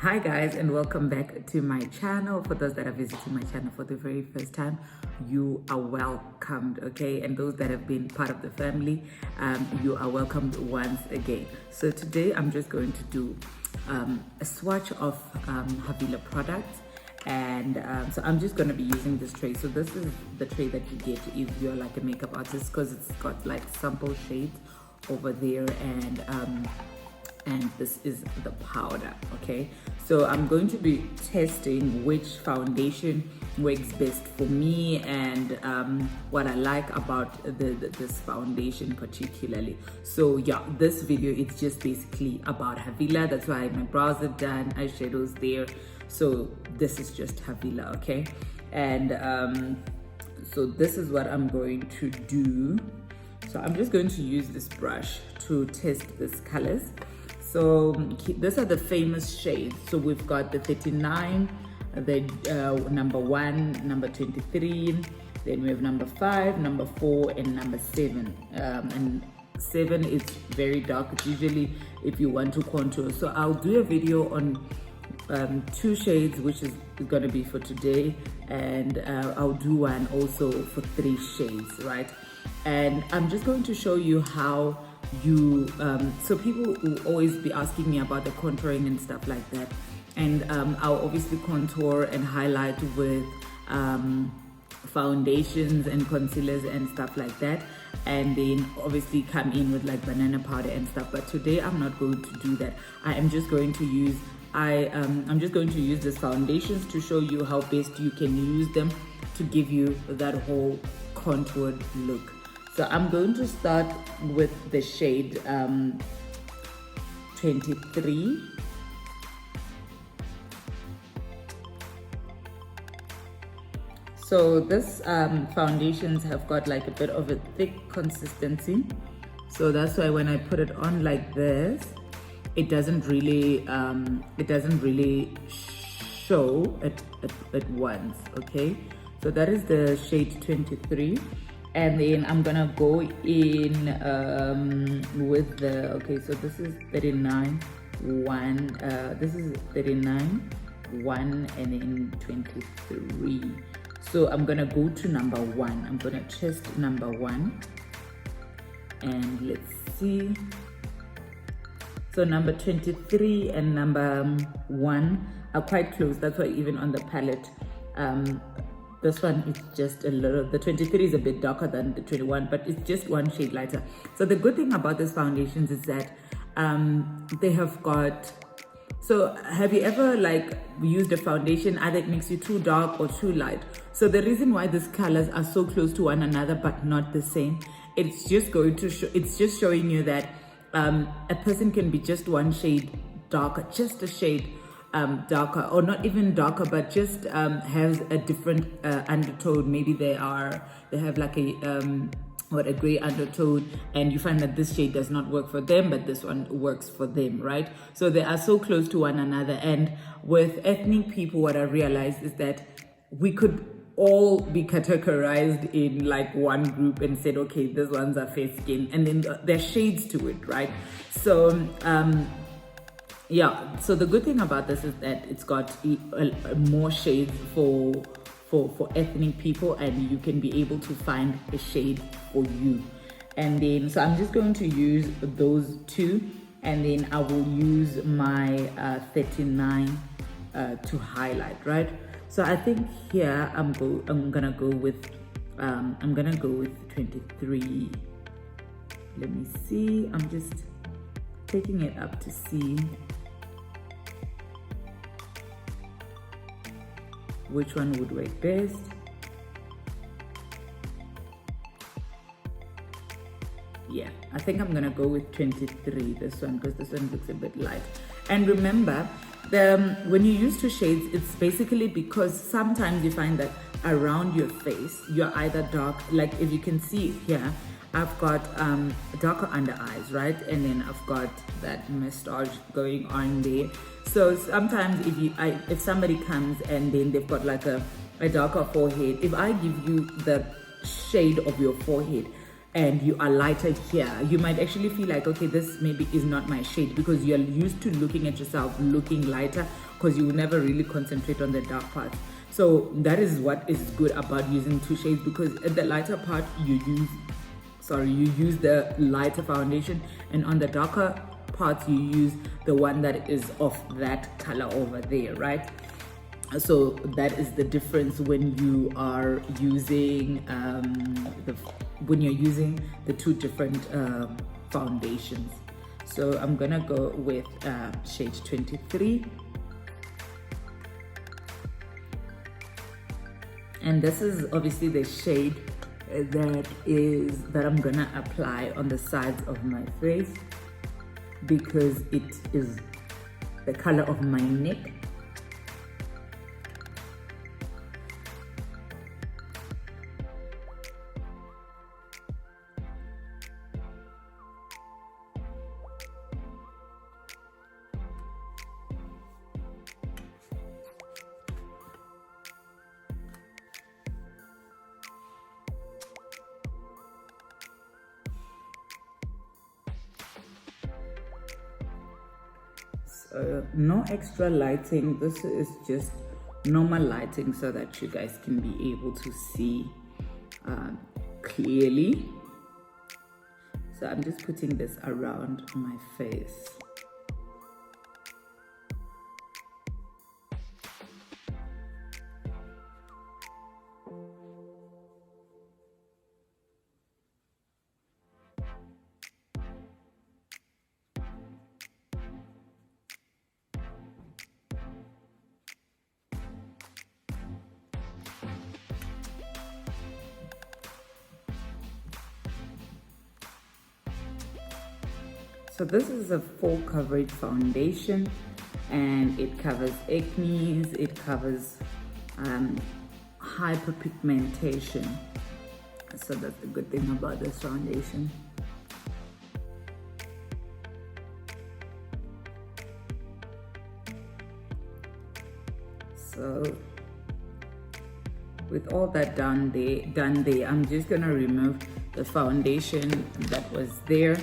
Hi guys, and welcome back to my channel. For those that are visiting my channel for the very first time, you are welcomed, okay? And those that have been part of the family, you are welcomed once again. So today I'm just going to do a swatch of Havillah products, and so I'm just going to be using this tray. So this is the tray that you get if you're like a makeup artist, because it's got like sample shades over there, and this is the powder. Okay, so I'm going to be testing which foundation works best for me, and what I like about this foundation particularly. So yeah, this video is just basically about Havillah. That's why my brows are done, eyeshadows there. So this is just Havillah, okay? And so this is what I'm going to do. So I'm just going to use this brush to test these colors. So these are the famous shades. So we've got the 39, the number 1, number 23, then we have number 5, number 4, and number 7. And 7 is very dark. It's usually if you want to contour. So I'll do a video on 2 shades, which is going to be for today, and I'll do one also for 3 shades, right? And I'm just going to show you how you so people will always be asking me about the contouring and stuff like that, and I'll obviously contour and highlight with foundations and concealers and stuff like that, and then obviously come in with like banana powder and stuff. But today I'm not going to do that. I'm just going to use these foundations to show you how best you can use them to give you that whole contoured look. So I'm going to start with the shade 23. So this foundations have got like a bit of a thick consistency. So that's why when I put it on like this, it doesn't really show at once, okay? So that is the shade 23. And then I'm gonna go in with the, okay, so this is 39, 1, this is 39, 1, and then 23. So I'm gonna go to number 1. I'm gonna test number 1, and let's see. So number 23 and number 1 are quite close. That's why even on the palette, this one is just a little, the 23 is a bit darker than the 21, but it's just one shade lighter. So the good thing about these foundations is that they have got, so have you ever like used a foundation, either it makes you too dark or too light? So the reason why these colors are so close to one another but not the same, it's just going to show, it's just showing you that a person can be just one shade darker, just a shade darker, or not even darker, but just has a different undertone. Maybe they have like a gray undertone, and you find that this shade does not work for them, but this one works for them, right? So they are so close to one another. And with ethnic people, what I realized is that we could all be categorized in like one group and said, okay, these ones are fair skin, and then there's shades to it, right? So yeah, so the good thing about this is that it's got more shades for ethnic people, and you can be able to find a shade for you. And then, so I'm just going to use those 2, and then I will use my 39 to highlight, right? So I think here I'm gonna go with 23. Let me see. I'm just taking it up to see which one would work best. Yeah, I think I'm gonna go with 23, this one, because this one looks a bit light. And remember, when you use 2 shades, it's basically because sometimes you find that around your face, you're either dark, like if you can see here, I've got darker under eyes, right? And then I've got that mustache going on there. So sometimes if somebody comes and then they've got like a darker forehead, if I give you the shade of your forehead and you are lighter here, you might actually feel like, okay, this maybe is not my shade, because you're used to looking at yourself looking lighter because you will never really concentrate on the dark parts. So that is what is good about using two shades, because at the lighter part you use the lighter foundation, and on the darker parts you use the one that is of that color over there, right? So that is the difference when you are using the two different foundations. So I'm gonna go with shade 23, and this is obviously the shade that I'm gonna apply on the sides of my face, because it is the color of my neck. No extra lighting, this is just normal lighting so that you guys can be able to see clearly. So I'm just putting this around my face. So this is a full coverage foundation, and it covers acne, it covers hyperpigmentation. So that's the good thing about this foundation. So with all that done there, I'm just gonna remove the foundation that was there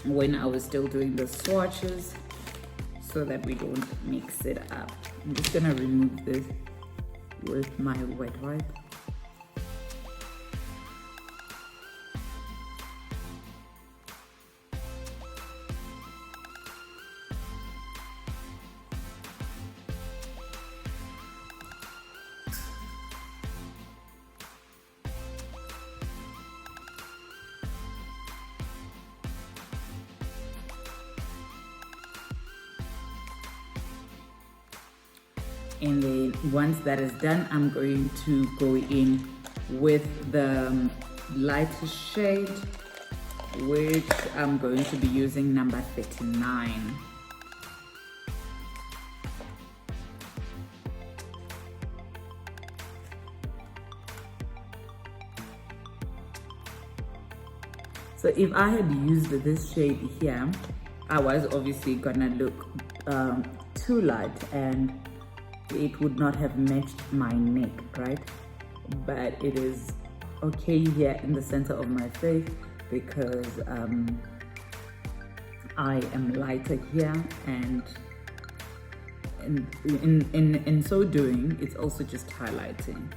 when I was still doing the swatches, so that we don't mix it up. I'm just gonna remove this with my wet wipe. And then once that is done, I'm going to go in with the lighter shade, which I'm going to be using number 39. So if I had used this shade here, I was obviously gonna look too light, and it would not have matched my neck, right? But it is okay here in the center of my face, because I am lighter here, and in so doing, it's also just highlighting.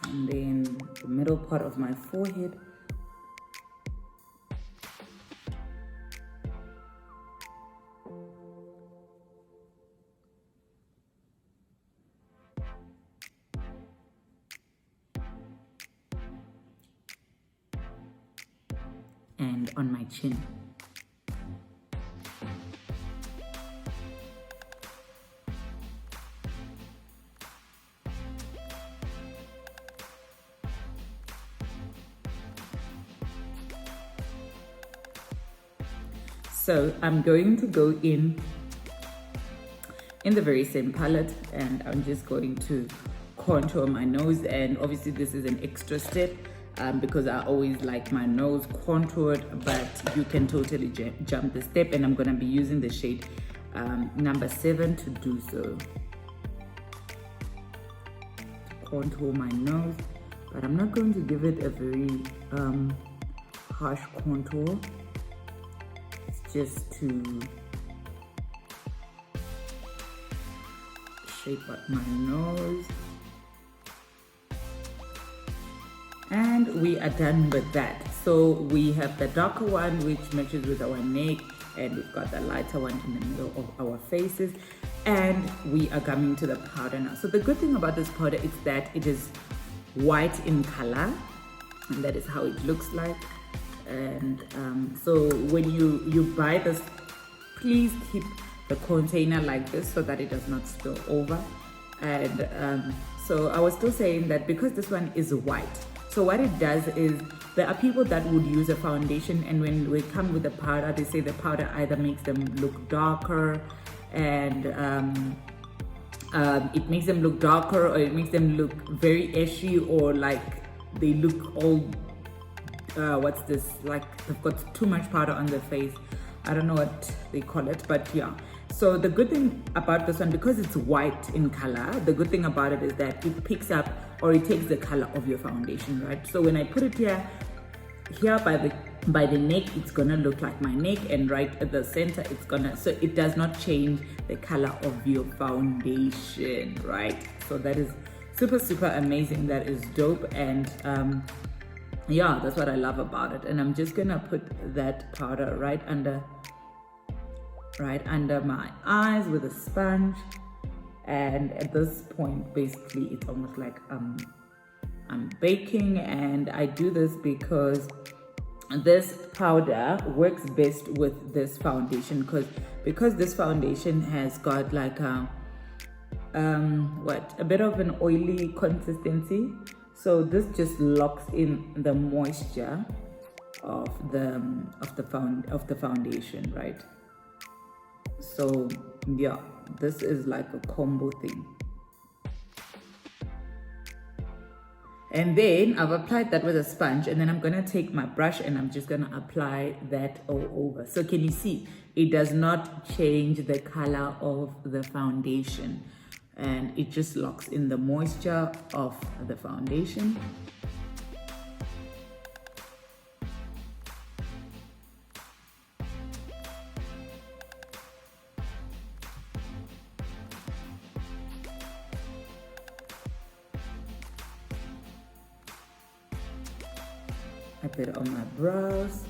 And then the middle part of my forehead. And on my chin. So I'm going to go in the very same palette, and I'm just going to contour my nose. And obviously this is an extra step because I always like my nose contoured, but you can totally jump the step, and I'm going to be using the shade number 7 to do so, to contour my nose. But I'm not going to give it a very harsh contour. It's just to shape up my nose. And we are done with that. So we have the darker one, which matches with our neck, and we've got the lighter one in the middle of our faces, and we are coming to the powder now. So the good thing about this powder is that it is white in color, and that is how it looks like. And so when you buy this, please keep the container like this so that it does not spill over. And so I was still saying that because this one is white, so what it does is, there are people that would use a foundation, and when we come with the powder, they say the powder either makes them look darker, and it makes them look darker, or it makes them look very ashy, or like they look all what's this, like they've got too much powder on their face. I don't know what they call it, but yeah. So the good thing about this one, because it's white in color, the good thing about it is that it picks up, or it takes the color of your foundation, right? So when I put it here by the neck, it's gonna look like my neck, and right at the center, it's gonna, so it does not change the color of your foundation, right? So that is super amazing. That is dope. And yeah, that's what I love about it. And I'm just gonna put that powder right under my eyes with a sponge. And at this point, basically, it's almost like I'm baking. And I do this because this powder works best with this foundation, because this foundation has got like a bit of an oily consistency. So this just locks in the moisture of the foundation, right? So yeah, this is like a combo thing. And then I've applied that with a sponge, and then I'm gonna take my brush and I'm just gonna apply that all over. So can you see, it does not change the color of the foundation, and it just locks in the moisture of the foundation. I put it on my brows.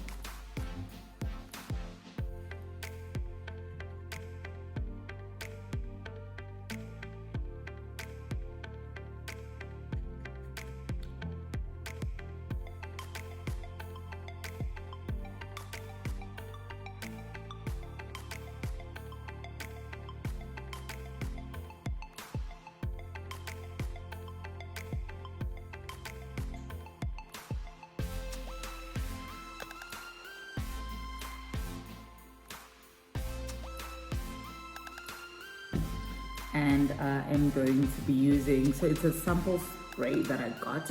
And I am going to be using, so it's a sample spray that I got,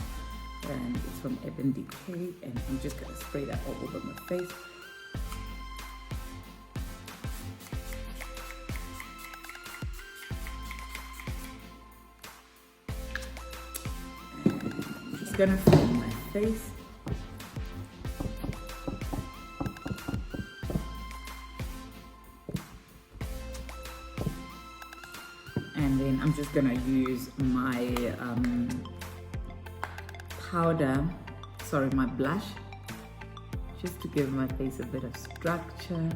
and it's from Urban Decay, and I'm just gonna spray that all over my face. And I'm just gonna fill my face. And then I'm just gonna use my my blush, just to give my face a bit of structure.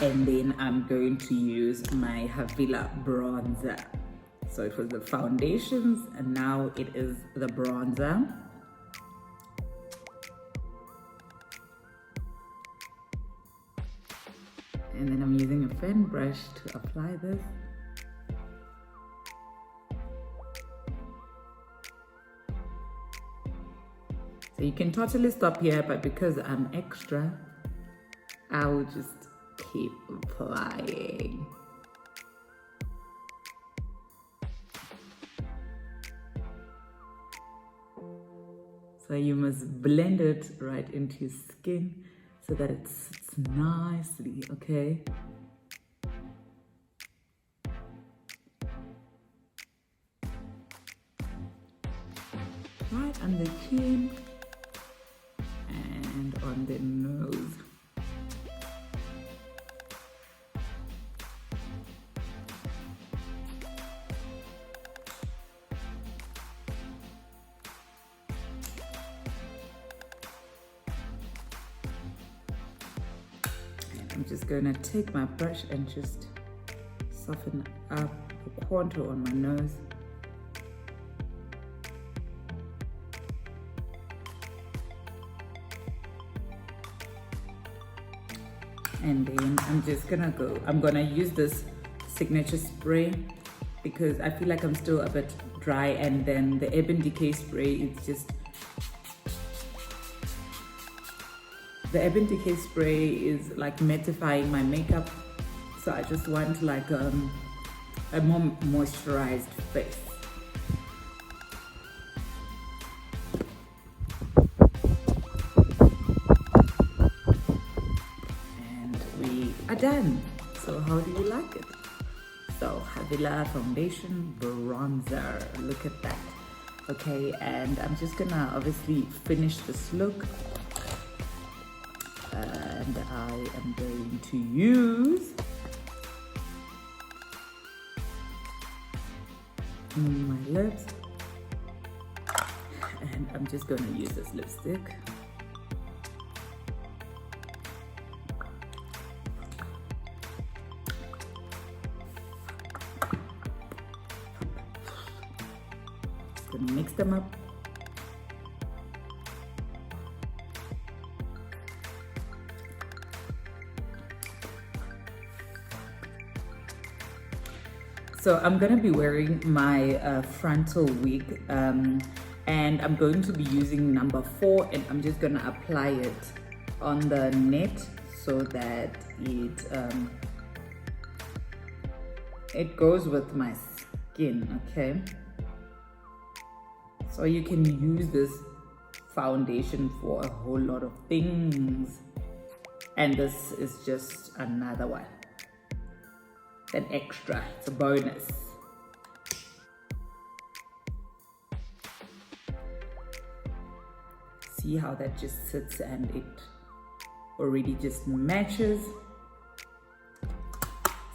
And then I'm going to use my Havillah bronzer. So it was the foundations and now it is the bronzer. And then I'm using a fan brush to apply this. So you can totally stop here, but because I'm extra, I will just keep applying. So you must blend it right into your skin so that it sits nicely, okay? Right on the chin and on the nose. I'm just going to take my brush and just soften up the contour on my nose. And then I'm gonna use this signature spray because I feel like I'm still a bit dry, and then the Urban Decay spray, it's just, the Urban Decay spray is like mattifying my makeup, so I just want like a more moisturized face. And we are done. So how do you like it? So Havillah foundation bronzer, look at that. Okay, and I'm just gonna obviously finish this look. And I am going to use my lips, and I'm just going to use this lipstick. Just going to mix them up. So I'm gonna be wearing my frontal wig, and I'm going to be using number 4, and I'm just gonna apply it on the net so that it goes with my skin, okay? So you can use this foundation for a whole lot of things, and this is just another one. An extra, it's a bonus. See how that just sits and it already just matches.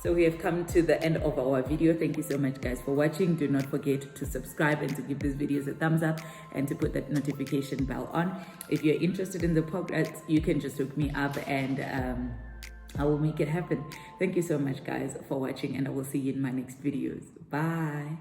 So we have come to the end of our video. Thank you so much guys for watching. Do not forget to subscribe and to give these videos a thumbs up and to put that notification bell on. If you're interested in the podcast, you can just hook me up and I will make it happen. Thank you so much guys for watching, and I will see you in my next videos. Bye.